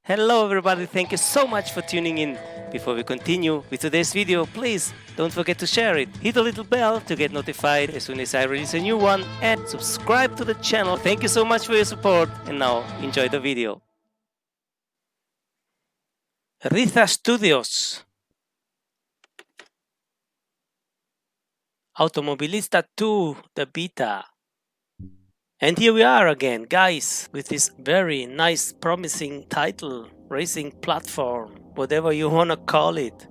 Hello everybody, thank you so much for tuning in. Before we continue with today's video, please don't forget to share it. Hit the little bell to get notified as soon as I release a new one and subscribe to the channel. Thank you so much for your support and now enjoy the video. Riza Studios, Automobilista 2, the beta. And here we are again, guys, with this very nice, promising title, racing platform, whatever you wanna call it.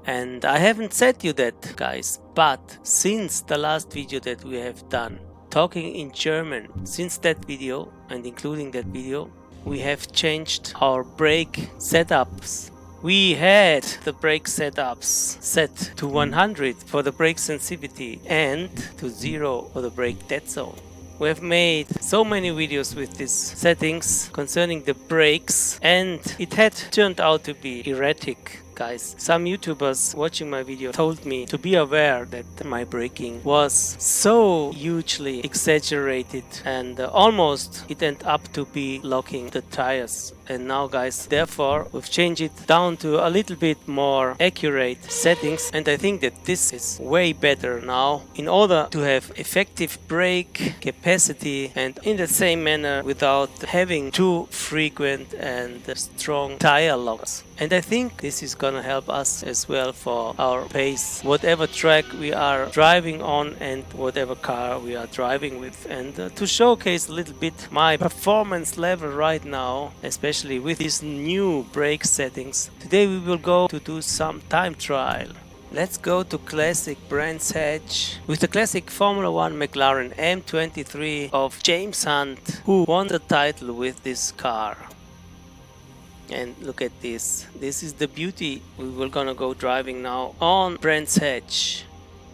And I haven't said you that, guys, but since the last video that we have done, talking in German, since that video and including that video, we have changed our brake setups. We had the brake setups set to 100 for the brake sensitivity and to 0 for the brake dead zone. We have made so many videos with these settings concerning the brakes and it had turned out to be erratic, guys. Some YouTubers watching my video told me to be aware that my braking was so hugely exaggerated and almost it ended up to be locking the tires. And now, guys, therefore we've changed it down to a little bit more accurate settings, and I think that this is way better now in order to have effective brake capacity and in the same manner without having too frequent and strong tire locks. And I think this is gonna help us as well for our pace, whatever track we are driving on and whatever car we are driving with. And to showcase a little bit my performance level right now, especially with these new brake settings, today we will go to do some time trial. Let's go to classic Brands Hatch with the classic Formula 1 McLaren M23 of James Hunt, who won the title with this car. And look at this. This is the beauty we were gonna go driving now on Brands Hatch.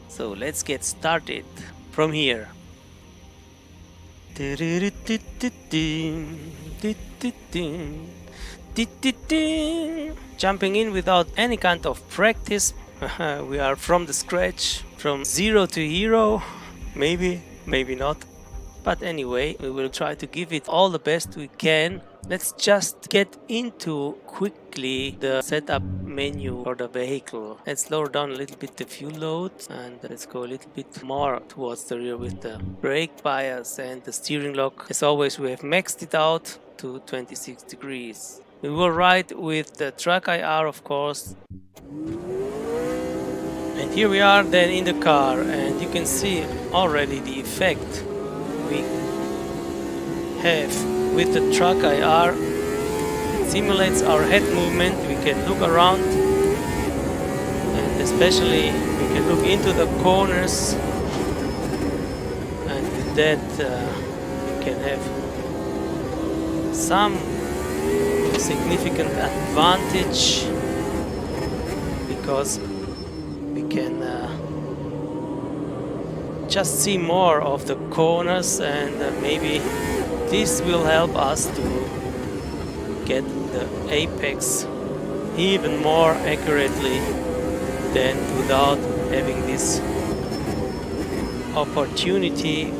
So let's get started from here. Jumping in without any kind of practice. We are from the scratch, from 0 to hero. Maybe not. But anyway, we will try to give it all the best we can. Let's just get into quickly the setup menu for the vehicle. Let's lower down a little bit the fuel load and let's go a little bit more towards the rear with the brake bias and the steering lock. As always, we have maxed it out to 26 degrees. We will ride with the track IR, of course. And here we are then in the car, and you can see already the effect we have with the truck IR. It simulates our head movement. We can look around and especially we can look into the corners, and with that we can have some significant advantage because we can just see more of the corners, and maybe this will help us to get the apex even more accurately than without having this opportunity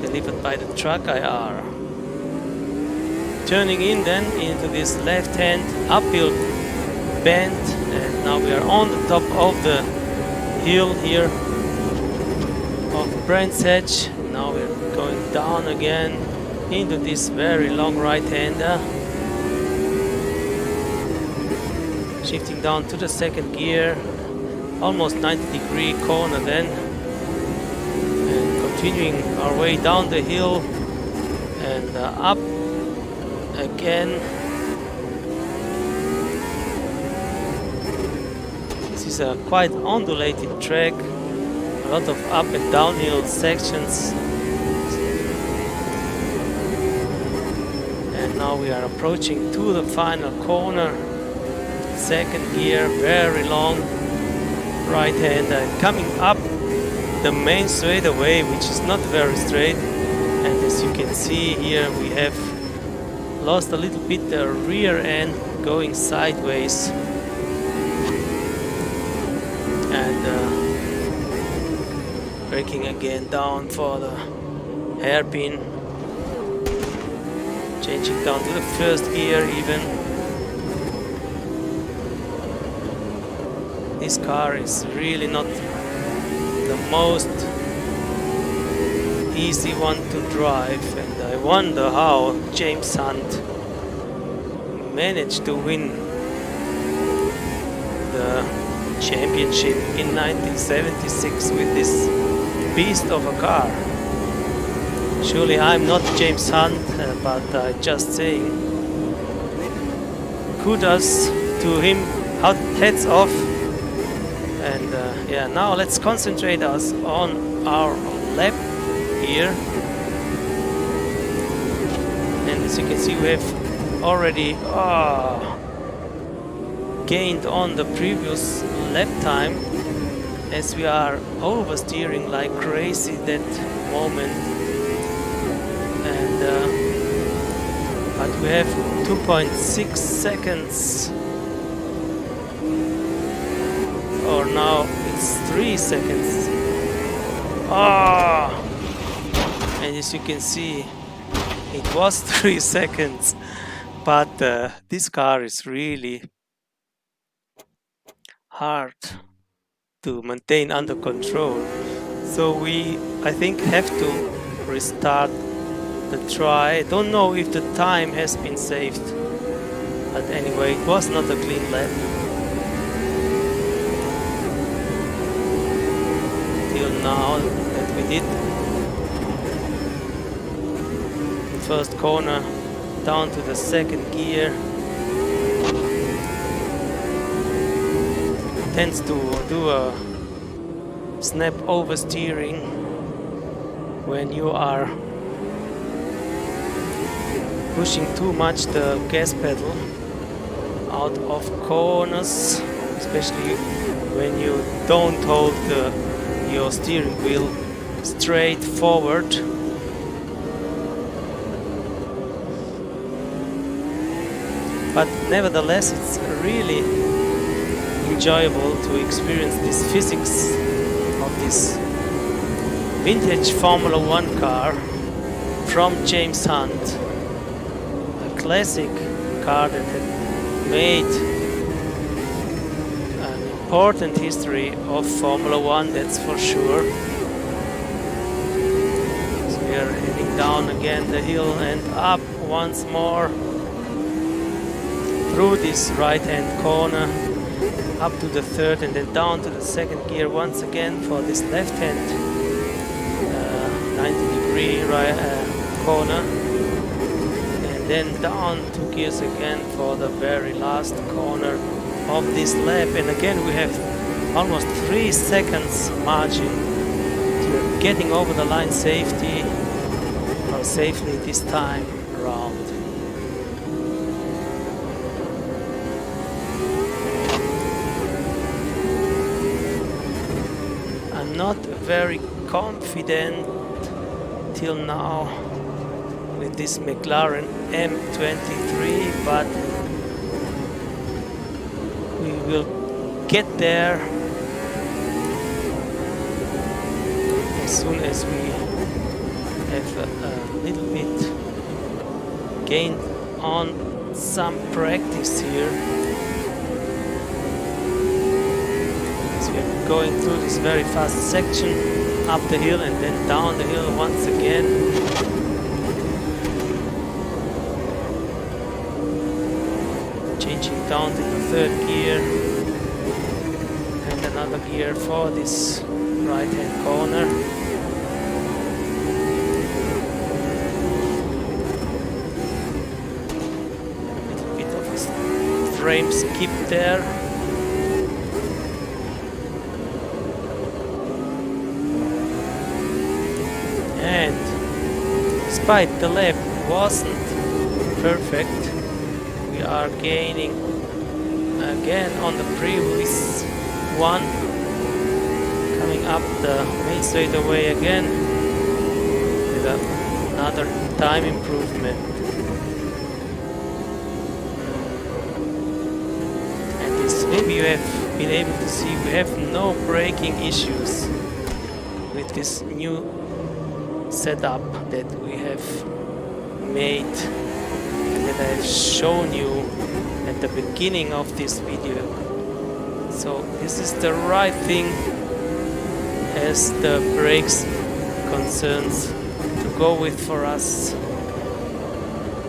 delivered by the truck IR. Turning in then into this left hand uphill bend, and now we are on the top of the hill here of Brands Hatch. Now we're going down again into this very long right-hander, shifting down to the second gear, almost 90-degree corner then, and continuing our way down the hill and up again. This is a quite undulated track, a lot of up and downhill sections. And now we are approaching to the final corner, second gear, very long right hand, and coming up the main straightaway, which is not very straight. And as you can see here, we have lost a little bit the rear end going sideways. And braking again down for the hairpin. Changing down to the first gear even. This car is really not the most easy one to drive, and I wonder how James Hunt managed to win the championship in 1976 with this beast of a car. Surely I'm not James Hunt, but just saying, kudos to him, heads off. And yeah, now let's concentrate us on our lap here. And as you can see, we have already gained on the previous lap time, as we are oversteering like crazy that moment. And but we have 2.6 seconds, or now it's 3 seconds. And as you can see, it was 3 seconds, but this car is really hard to maintain under control. So we, I think, have to restart the try. Don't know if the time has been saved, but anyway, it was not a clean lap till now that we did. First corner down to the second gear. Tends to do a snap oversteering when you are pushing too much the gas pedal out of corners, especially when you don't hold your steering wheel straight forward. But nevertheless, it's really enjoyable to experience this physics of this vintage Formula One car from James Hunt. Classic car that had made an important history of Formula One, that's for sure. So we are heading down again the hill and up once more through this right hand corner, up to the third, and then down to the second gear once again for this left hand 90-degree corner. Then down 2 gears again for the very last corner of this lap, and again we have almost 3 seconds margin to getting over the line safely this time around. I'm not very confident till now with this McLaren M23, but we will get there as soon as we have a little bit gained on some practice here. So we're going through this very fast section up the hill and then down the hill once again. Down to the third gear and another gear for this right hand corner. A little bit of a frame skip there. And despite the lap wasn't perfect, we are gaining again on the previous one, coming up the main straightaway again with another time improvement. And this, maybe you have been able to see, we have no braking issues with this new setup that we have made that I've shown you at the beginning of this video. So this is the right thing as the brakes concerns to go with for us.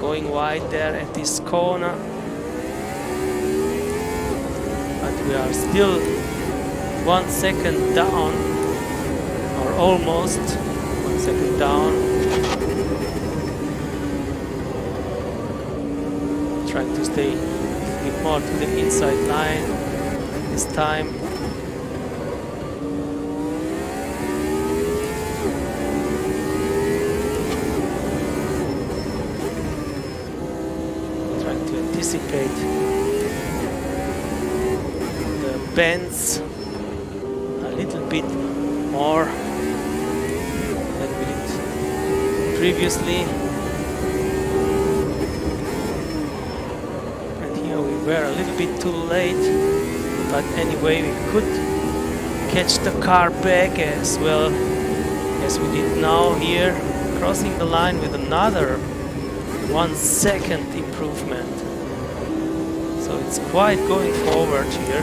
Going wide there at this corner, but we are still 1 second down, or almost 1 second down. Trying to stay a bit more to the inside line this time. Trying to anticipate the bends a little bit more than we did previously. We were a little bit too late, but anyway we could catch the car back as well as we did now here, crossing the line with another 1 second improvement. So it's quite going forward here.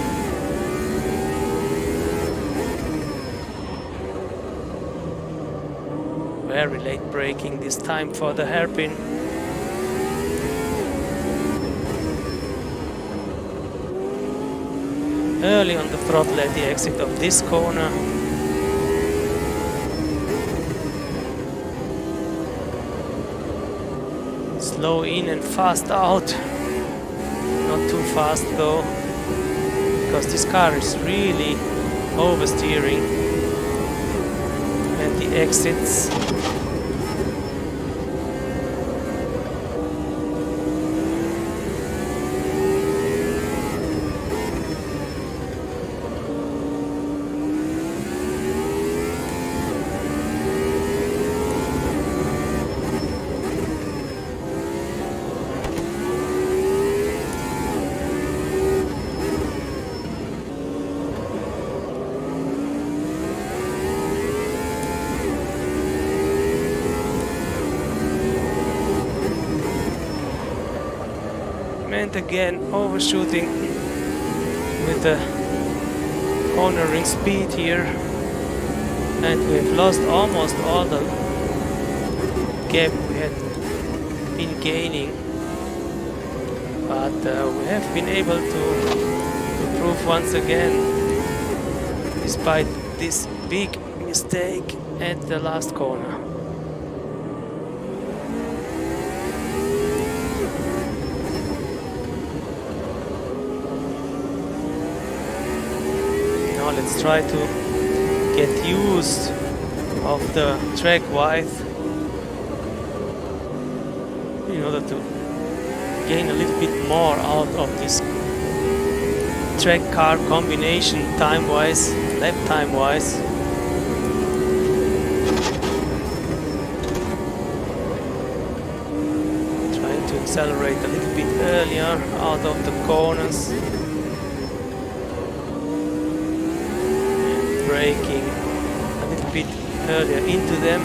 Very late braking this time for the hairpin. Early on the throttle at the exit of this corner. Slow in and fast out. Not too fast though, because this car is really oversteering at the exits. And again overshooting with the cornering speed here, and we've lost almost all the gap we had been gaining, but we have been able to improve once again despite this big mistake at the last corner. Let's try to get used of the track width in order to gain a little bit more out of this track car combination time-wise, lap time-wise. Trying to accelerate a little bit earlier out of the corners. Braking a little bit earlier into them.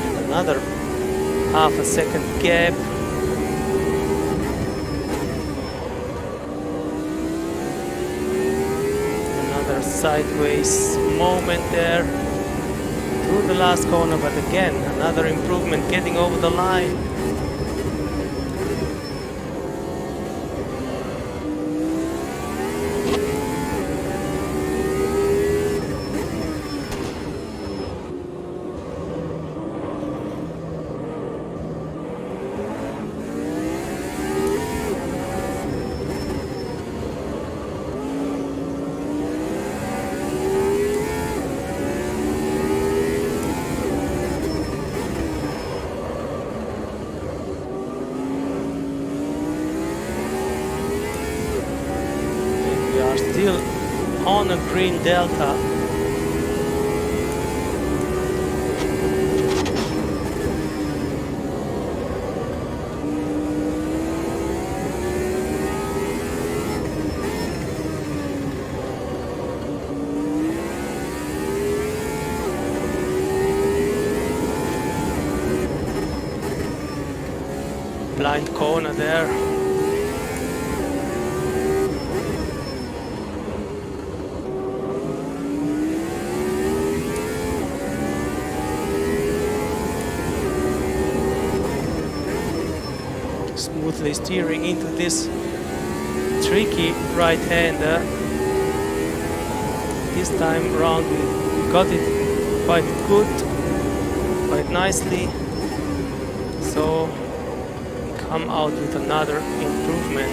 And another half a second gap. Another sideways moment there through the last corner, but again another improvement getting over the line. Still on a green delta. Blind corner there. Smoothly steering into this tricky right-hander. This time around we got it quite good, quite nicely. So we come out with another improvement.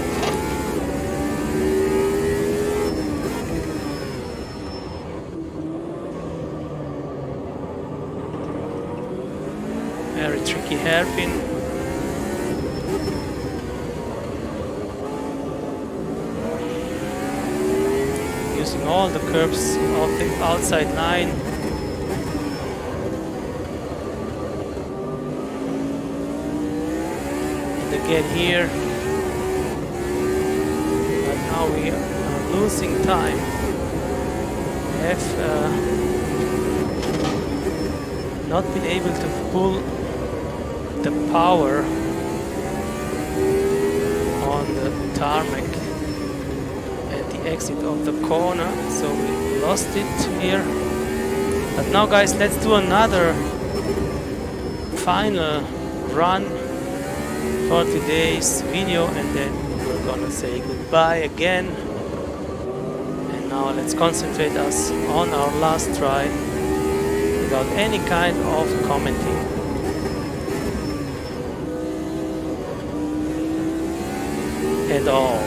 Very tricky hairpin. Using all the curves of the outside line. And again here. But now we are losing time. We have not been able to pull the power on the tarmac at the exit of the corner, so we lost it here. But now guys, let's do another final run for today's video, and then we're gonna say goodbye again. And now let's concentrate us on our last try without any kind of commenting. At all.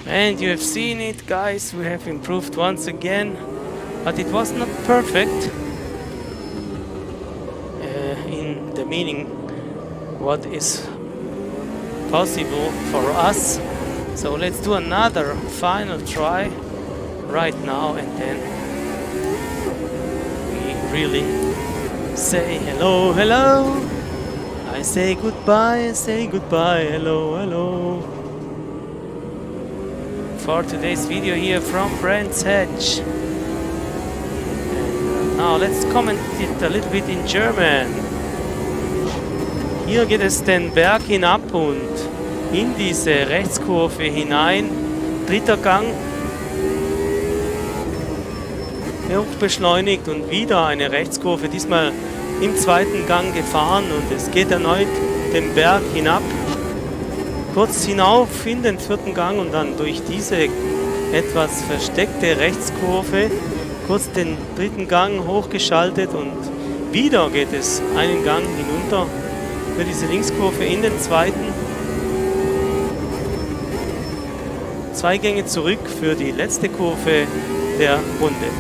And you have seen it, guys, we have improved once again, but it was not perfect in the meaning what is possible for us. So let's do another final try right now, and then we really say hello, hello. I say goodbye, hello, hello. For today's video here from Brands Hatch. And now let's comment it a little bit in German. Hier geht es den Berg hinab und in diese Rechtskurve hinein. Dritter Gang. Hochbeschleunigt und wieder eine Rechtskurve. Diesmal im zweiten Gang gefahren und es geht erneut den Berg hinab. Kurz hinauf in den vierten Gang und dann durch diese etwas versteckte Rechtskurve kurz den dritten Gang hochgeschaltet und wieder geht es einen Gang hinunter für diese Linkskurve in den zweiten. Zwei Gänge zurück für die letzte Kurve der Runde.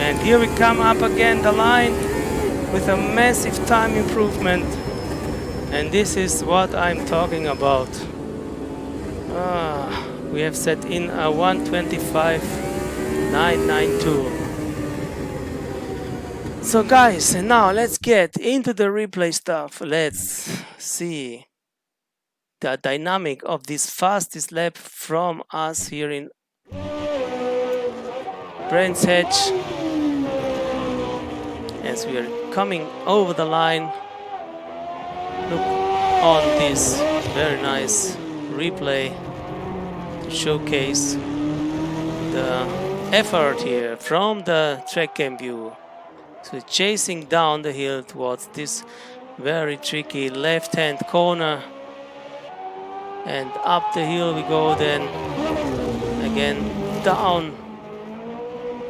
And here we come up again the line with a massive time improvement. And this is what I'm talking about. We have set in a 125.992. So guys, and now let's get into the replay stuff. Let's see the dynamic of this fastest lap from us here in Brands Hatch. As we are coming over the line, look on this very nice replay to showcase the effort here from the track cam view. So chasing down the hill towards this very tricky left-hand corner, and up the hill we go, then again down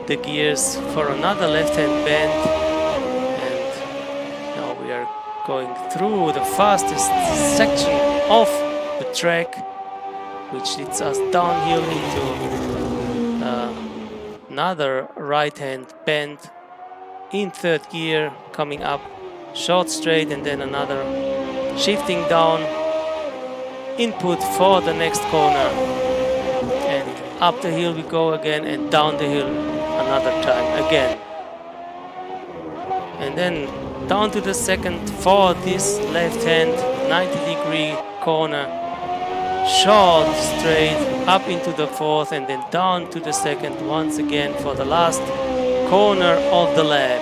the gears for another left-hand bend, and now we are going through the fastest section of the track, which leads us downhill into another right-hand bend in third gear, coming up short straight, and then another shifting down input for the next corner, and up the hill we go again, and down the hill another time again, and then down to the second for this left hand 90-degree corner, short straight up into the fourth, and then down to the second once again for the last corner of the lap.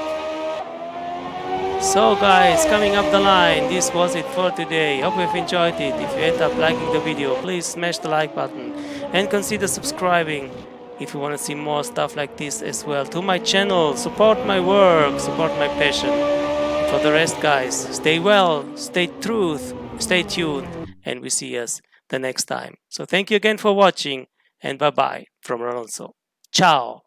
So guys, coming up the line, this was it for today. Hope you've enjoyed it. If you end up liking the video, please smash the like button and consider subscribing if you want to see more stuff like this as well to my channel. Support my work, support my passion. For the rest, guys, stay well, stay tuned, and we see us the next time. So thank you again for watching, and bye bye from Alonso. Ciao.